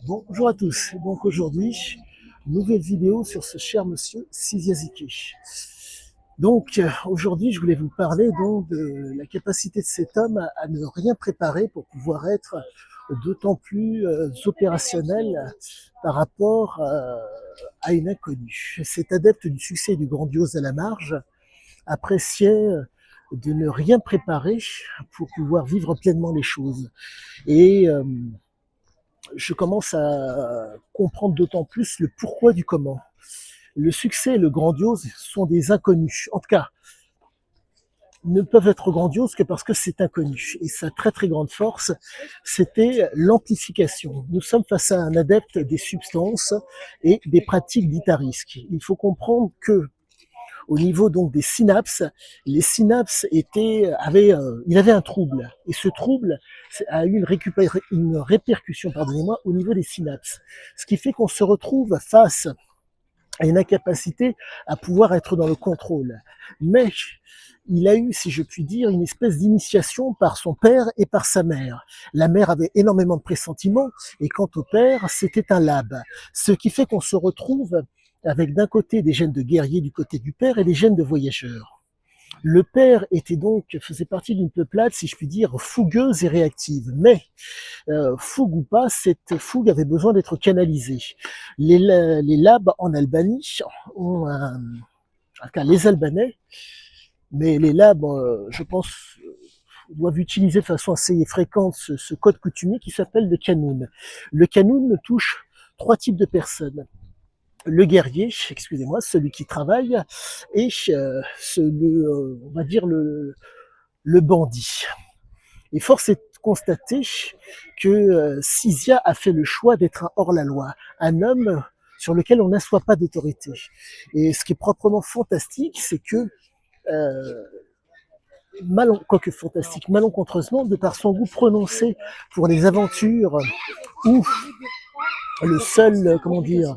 Bonjour à tous. Donc aujourd'hui, nouvelle vidéo sur ce cher monsieur Siziaziki. Donc aujourd'hui, je voulais vous parler donc de la capacité de cet homme à ne rien préparer pour pouvoir être d'autant plus opérationnel par rapport à une inconnue. Cet adepte du succès et du grandiose à la marge appréciait de ne rien préparer pour pouvoir vivre pleinement les choses. Et je commence à comprendre d'autant plus le pourquoi du comment. Le succès et le grandiose sont des inconnus. En tout cas, ne peuvent être grandioses que parce que c'est inconnu. Et sa très très grande force, c'était l'amplification. Nous sommes face à un adepte des substances et des pratiques dites à risque. Il faut comprendre que au niveau donc des synapses, les synapses il avait un trouble et ce trouble a eu une répercussion, pardonnez-moi, au niveau des synapses, ce qui fait qu'on se retrouve face à une incapacité à pouvoir être dans le contrôle. Mais il a eu, si je puis dire, une espèce d'initiation par son père et par sa mère. La mère avait énormément de pressentiments et quant au père, c'était un lab. Ce qui fait qu'on se retrouve avec d'un côté des gènes de guerrier du côté du père et des gènes de voyageurs. Le père faisait partie d'une peuplade, si je puis dire, fougueuse et réactive. Mais fougue ou pas, cette fougue avait besoin d'être canalisée. Les labs en Albanie ont en tout cas les Albanais, mais les labs, je pense, doivent utiliser de façon assez fréquente ce code coutumier qui s'appelle le Qanun. Le Qanun touche trois types de personnes. Le guerrier, excusez-moi, celui qui travaille, et on va dire le bandit. Et force est de constater que Sizia a fait le choix d'être un hors-la-loi, un homme sur lequel on n'assoit pas d'autorité. Et ce qui est proprement fantastique, c'est que euh, quoique fantastique, malencontreusement, de par son goût prononcé pour les aventures où le seul, comment dire,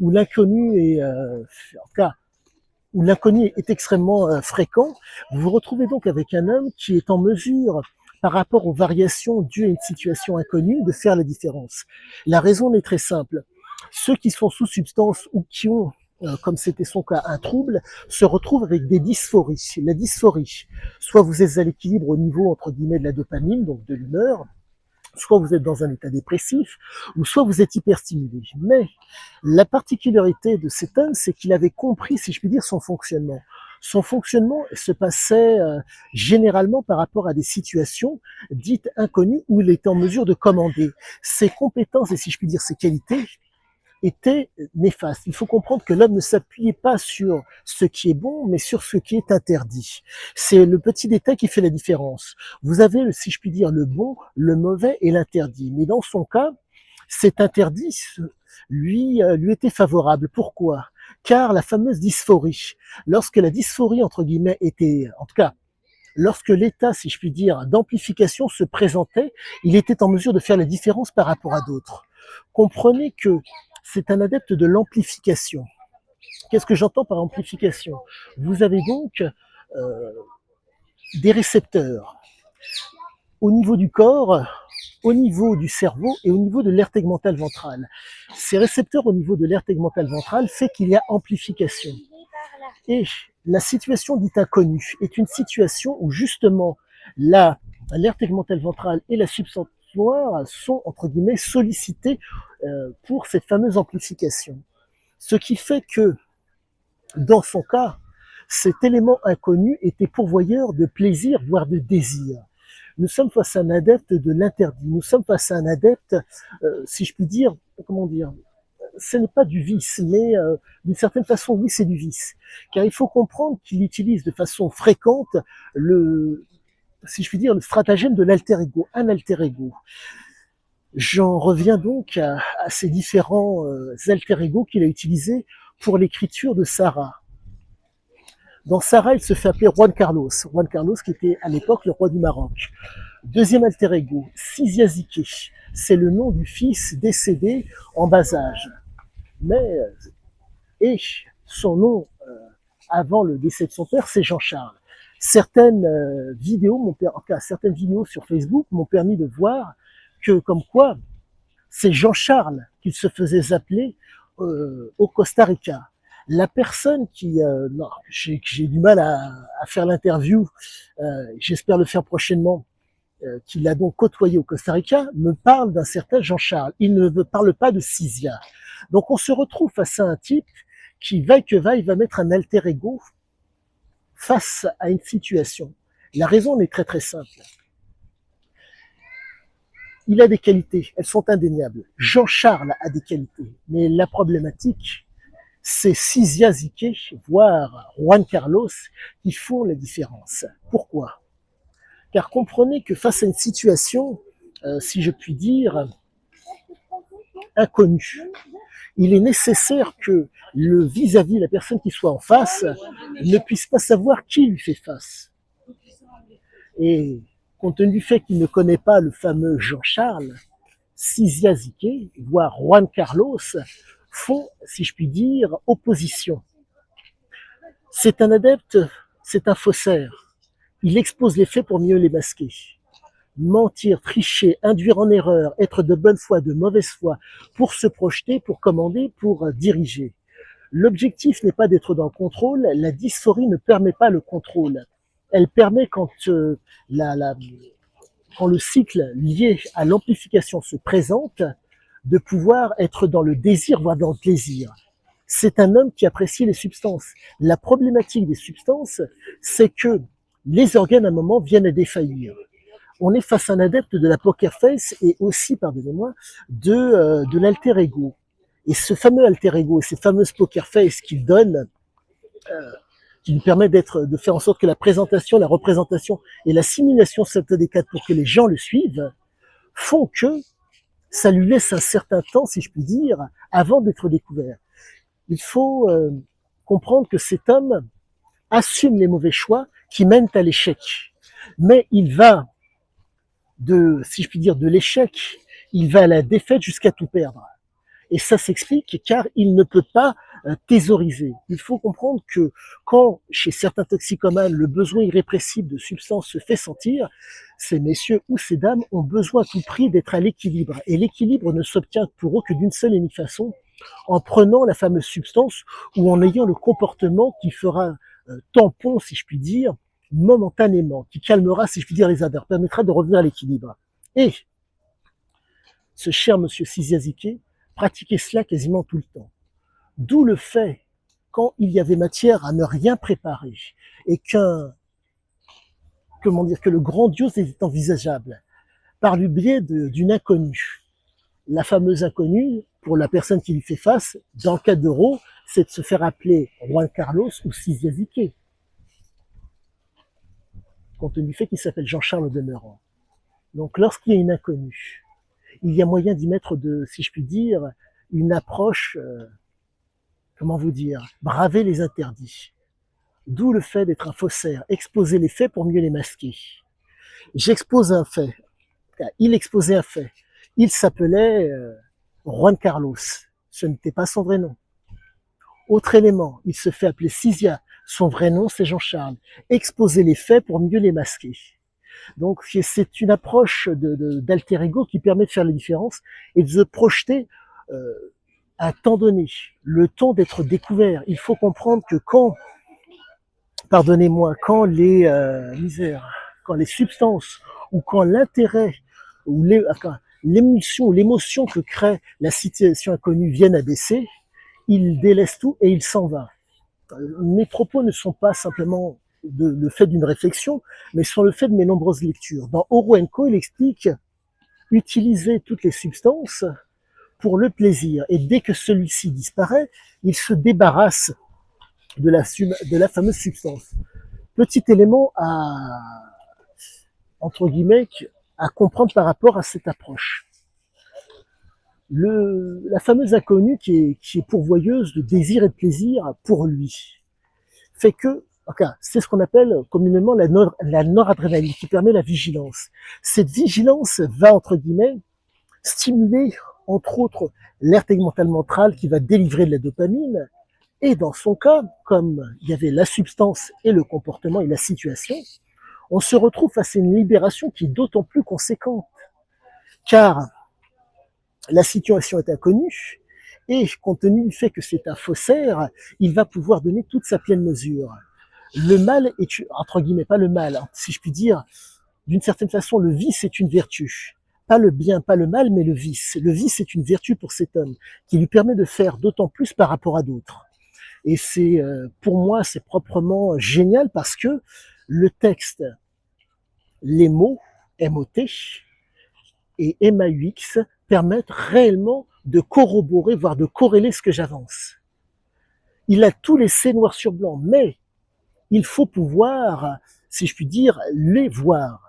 où l'inconnu est, en tout cas, où l'inconnu est extrêmement fréquent, vous vous retrouvez donc avec un homme qui est en mesure, par rapport aux variations dues à une situation inconnue, de faire la différence. La raison est très simple. Ceux qui sont sous substance ou qui ont, comme c'était son cas, un trouble, se retrouvent avec des dysphories. La dysphorie, soit vous êtes à l'équilibre au niveau, entre guillemets, de la dopamine, donc de l'humeur, soit vous êtes dans un état dépressif, ou soit vous êtes hyperstimulé. Mais la particularité de cet homme, c'est qu'il avait compris, si je puis dire, son fonctionnement. Son fonctionnement se passait généralement par rapport à des situations dites inconnues où il était en mesure de commander. Ses compétences et, si je puis dire, ses qualités était néfaste. Il faut comprendre que l'homme ne s'appuyait pas sur ce qui est bon, mais sur ce qui est interdit. C'est le petit détail qui fait la différence. Vous avez, si je puis dire, le bon, le mauvais et l'interdit. Mais dans son cas, cet interdit lui était favorable. Pourquoi? Car la fameuse dysphorie, lorsque la dysphorie, entre guillemets, était, en tout cas, lorsque l'état, si je puis dire, d'amplification se présentait, il était en mesure de faire la différence par rapport à d'autres. Comprenez que c'est un adepte de l'amplification. Qu'est-ce que j'entends par amplification? Vous avez donc euh, des récepteurs au niveau du corps, au niveau du cerveau et au niveau de l'aire tegmentale ventrale. Ces récepteurs au niveau de l'aire tegmentale ventrale fait qu'il y a amplification. Et la situation dite inconnue est une situation où justement l'aire tegmentale ventrale et la substance noire sont entre guillemets sollicités pour cette fameuse amplification. Ce qui fait que dans son cas, cet élément inconnu était pourvoyeur de plaisir, voire de désir. Nous sommes face à un adepte de l'interdit. Nous sommes face à un adepte, si je puis dire, comment dire, ce n'est pas du vice, mais d'une certaine façon, oui, c'est du vice. Car il faut comprendre qu'il utilise de façon fréquente si je puis dire, le stratagème de l'alter ego, un alter ego. J'en reviens donc à ces différents alter ego qu'il a utilisés pour l'écriture de Sarah. Dans Sarah, il se fait appeler Juan Carlos. Juan Carlos qui était à l'époque le roi du Maroc. Deuxième alter ego, Siziaziki. C'est le nom du fils décédé en bas âge. Mais et son nom avant le décès de son père, c'est Jean-Charles. Certaines vidéos, certaines vidéos sur Facebook m'ont permis de voir que, comme quoi, C'est Jean-Charles qu'il se faisait appeler au Costa Rica. La personne qui, non, j'ai du mal à faire l'interview, j'espère le faire prochainement, qui l'a donc côtoyé au Costa Rica, me parle d'un certain Jean-Charles. Il ne me parle pas de Cyzia. Donc on se retrouve face à un type qui, vaille que vaille, va mettre un alter ego face à une situation. La raison est très très simple. Il a des qualités, elles sont indéniables. Jean-Charles a des qualités, mais la problématique, c'est Cyzia Ziqué, voire Juan Carlos, qui font la différence. Pourquoi? Car comprenez que face à une situation, si je puis dire, inconnue, il est nécessaire que le vis-à-vis, la personne qui soit en face, ne puisse pas savoir qui lui fait face. Et compte tenu du fait qu'il ne connaît pas le fameux Jean-Charles, Cyzia Ziqué, voire Juan Carlos, font, si je puis dire, opposition. C'est un adepte, c'est un faussaire. Il expose les faits pour mieux les masquer. Mentir, tricher, induire en erreur, être de bonne foi, de mauvaise foi, pour se projeter, pour commander, pour diriger. L'objectif n'est pas d'être dans le contrôle, la dysphorie ne permet pas le contrôle. Elle permet quand quand le cycle lié à l'amplification se présente, de pouvoir être dans le désir, voire dans le plaisir. C'est un homme qui apprécie les substances. La problématique des substances, c'est que les organes, à un moment, viennent à défaillir. On est face à un adepte de la poker face et aussi, pardonnez-moi, de l'alter ego. Et ce fameux alter ego, ces fameuses poker face qu'il donne, qui lui permet de faire en sorte que la présentation, la représentation et la simulation des quatre pour que les gens le suivent, font que ça lui laisse un certain temps, si je puis dire, avant d'être découvert. Il faut comprendre que cet homme assume les mauvais choix qui mènent à l'échec. Mais il va si je puis dire, de l'échec, il va à la défaite jusqu'à tout perdre. Et ça s'explique car il ne peut pas thésauriser. Il faut comprendre que quand, chez certains toxicomanes, le besoin irrépressible de substances se fait sentir, ces messieurs ou ces dames ont besoin à tout prix d'être à l'équilibre. Et l'équilibre ne s'obtient pour eux que d'une seule et unique façon, en prenant la fameuse substance ou en ayant le comportement qui fera tampon, si je puis dire, momentanément, qui calmera, si je puis dire, les ardeurs, permettra de revenir à l'équilibre. Et ce cher monsieur Cyzia Ziqué pratiquait cela quasiment tout le temps. D'où le fait, quand il y avait matière à ne rien préparer et que le grandiose était envisageable par le biais d'une inconnue. La fameuse inconnue, pour la personne qui lui fait face, dans le cas d'Euro, c'est de se faire appeler Juan Carlos ou Cyzia Ziqué, compte tenu du fait qu'il s'appelle Jean-Charles au demeurant. Donc lorsqu'il y a une inconnue, il y a moyen d'y mettre si je puis dire, une approche, comment vous dire, braver les interdits. D'où le fait d'être un faussaire, exposer les faits pour mieux les masquer. J'expose un fait, il exposait un fait. Il s'appelait Juan Carlos, ce n'était pas son vrai nom. Autre élément, il se fait appeler Cyzia, son vrai nom c'est Jean-Charles. Exposer les faits pour mieux les masquer. Donc c'est une approche d'alter ego qui permet de faire la différence et de se projeter à un temps donné, le temps d'être découvert. Il faut comprendre que quand, pardonnez-moi, quand les misères, quand les substances ou quand l'intérêt ou l'émulsion ou l'émotion que crée la situation inconnue viennent à baisser, il délaisse tout et il s'en va. Mes propos ne sont pas simplement le fait d'une réflexion, mais sont le fait de mes nombreuses lectures. Dans Oro & Co, il explique utiliser toutes les substances pour le plaisir. Et dès que celui-ci disparaît, il se débarrasse de la fameuse substance. Petit élément entre guillemets, à comprendre par rapport à cette approche. La fameuse inconnue qui est pourvoyeuse de désir et de plaisir pour lui, fait que, c'est ce qu'on appelle communément la noradrénaline, qui permet la vigilance. Cette vigilance va, entre guillemets, stimuler, entre autres, l'aire tegmentale ventrale qui va délivrer de la dopamine. Et dans son cas, comme il y avait la substance et le comportement et la situation, on se retrouve face à une libération qui est d'autant plus conséquente. Car la situation est inconnue, et compte tenu du fait que c'est un faussaire, il va pouvoir donner toute sa pleine mesure. Le mal est, entre guillemets, pas le mal, hein, si je puis dire, d'une certaine façon, le vice est une vertu. Pas le bien, pas le mal, mais le vice. Le vice est une vertu pour cet homme, qui lui permet de faire d'autant plus par rapport à d'autres. Et c'est, pour moi, c'est proprement génial parce que le texte, les mots, MOT et MAUX, permettent réellement de corroborer, voire de corréler ce que j'avance. Il a tout laissé noir sur blanc, mais il faut pouvoir, si je puis dire, les voir.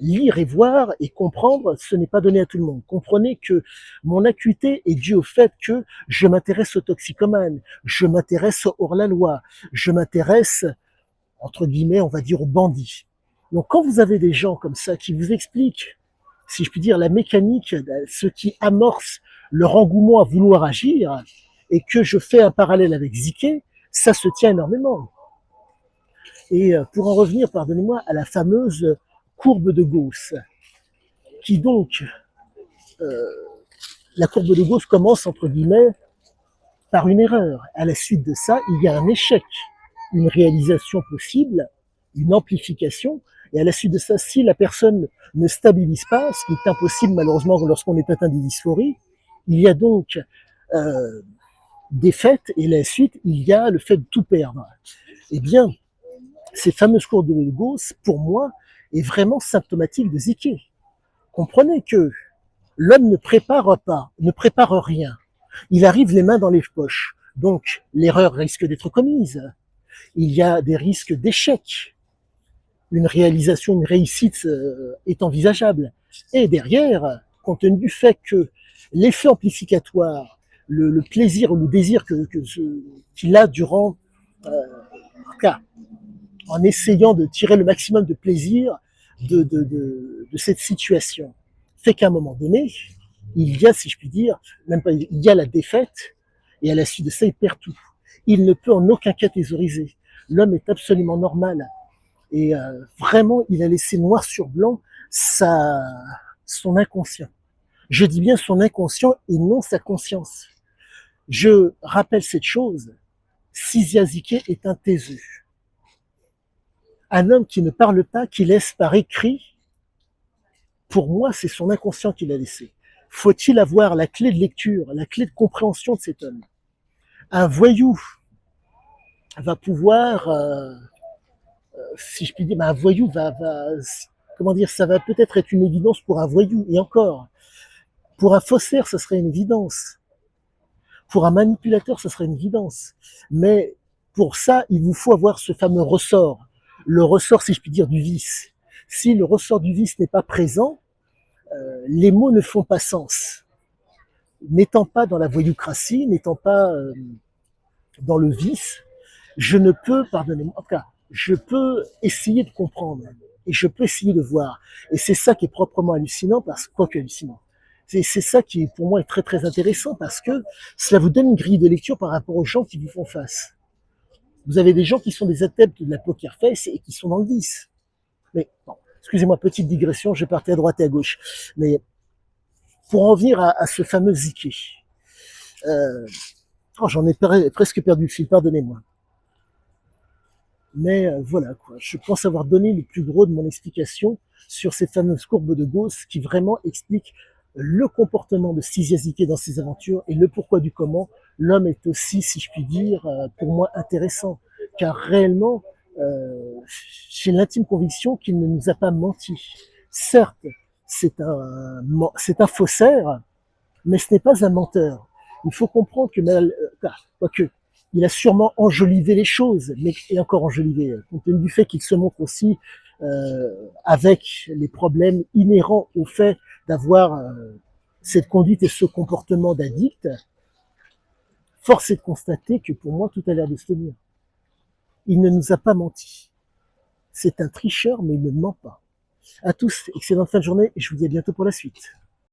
Lire et voir et comprendre, ce n'est pas donné à tout le monde. Comprenez que mon acuité est due au fait que je m'intéresse aux toxicomanes, je m'intéresse aux hors-la-loi, je m'intéresse, entre guillemets, on va dire aux bandits. Donc quand vous avez des gens comme ça qui vous expliquent, si je puis dire, la mécanique, ce qui amorce leur engouement à vouloir agir, et que je fais un parallèle avec Ziké, ça se tient énormément. Et pour en revenir, pardonnez-moi, à la fameuse courbe de Gauss, qui donc, la courbe de Gauss commence, entre guillemets, par une erreur. À la suite de ça, il y a un échec, une réalisation possible, une amplification, et à la suite de ça, si la personne ne stabilise pas, ce qui est impossible malheureusement lorsqu'on est atteint des dysphories, il y a donc défaite, et à la suite, il y a le fait de tout perdre. Eh bien, ces fameuses courbes de Gauss, pour moi, est vraiment symptomatique de Ziké. Comprenez que l'homme ne prépare pas, ne prépare rien. Il arrive les mains dans les poches. Donc, l'erreur risque d'être commise. Il y a des risques d'échec. Une réalisation, une réussite est envisageable. Et derrière, compte tenu du fait que l'effet amplificatoire, le plaisir ou le désir qu'il a durant, en essayant de tirer le maximum de plaisir de cette situation, fait qu'à un moment donné, il y a, si je puis dire, même pas, il y a la défaite, et à la suite de ça, il perd tout. Il ne peut en aucun cas thésauriser. L'homme est absolument normal. Et vraiment, il a laissé noir sur blanc son inconscient. Je dis bien son inconscient et non sa conscience. Je rappelle cette chose, Sizia Ziké est un taiseux. Un homme qui ne parle pas, qui laisse par écrit, pour moi, c'est son inconscient qu'il a laissé. Faut-il avoir la clé de lecture, la clé de compréhension de cet homme? Un voyou va pouvoir, si je puis dire, un voyou comment dire, ça va peut-être être une évidence pour un voyou, et encore, pour un faussaire, ça serait une évidence. Pour un manipulateur, ça serait une évidence. Mais pour ça, il vous faut avoir ce fameux ressort, le ressort, si je puis dire, du vice. Si le ressort du vice n'est pas présent, les mots ne font pas sens. N'étant pas dans la voyoucratie, n'étant pas dans le vice, je ne peux, pardonnez-moi, en tout cas, je peux essayer de comprendre et je peux essayer de voir. Et c'est ça qui est proprement hallucinant, parce quoi que hallucinant. C'est ça qui, pour moi, est très très intéressant, parce que cela vous donne une grille de lecture par rapport aux gens qui vous font face. Vous avez des gens qui sont des adeptes de la poker face et qui sont dans le vice. Mais bon, excusez-moi, petite digression, je partais à droite et à gauche. Mais pour en venir à ce fameux Ziké, j'en ai presque perdu le fil, pardonnez-moi. Mais voilà, quoi. Je pense avoir donné le plus gros de mon explication sur cette fameuse courbe de Gauss qui vraiment explique le comportement de Sizia Ziké dans ses aventures et le pourquoi du comment. L'homme est aussi, si je puis dire, pour moi intéressant, car réellement, j'ai l'intime conviction qu'il ne nous a pas menti. Certes, c'est un faussaire, mais ce n'est pas un menteur. Il faut comprendre que, quoique, il a sûrement enjolivé les choses, mais et encore enjolivé, compte tenu du fait qu'il se montre aussi avec les problèmes inhérents au fait d'avoir cette conduite et ce comportement d'addict. Force est de constater que pour moi, tout a l'air de se tenir. Il ne nous a pas menti. C'est un tricheur, mais il ne ment pas. À tous, excellente fin de journée et je vous dis à bientôt pour la suite.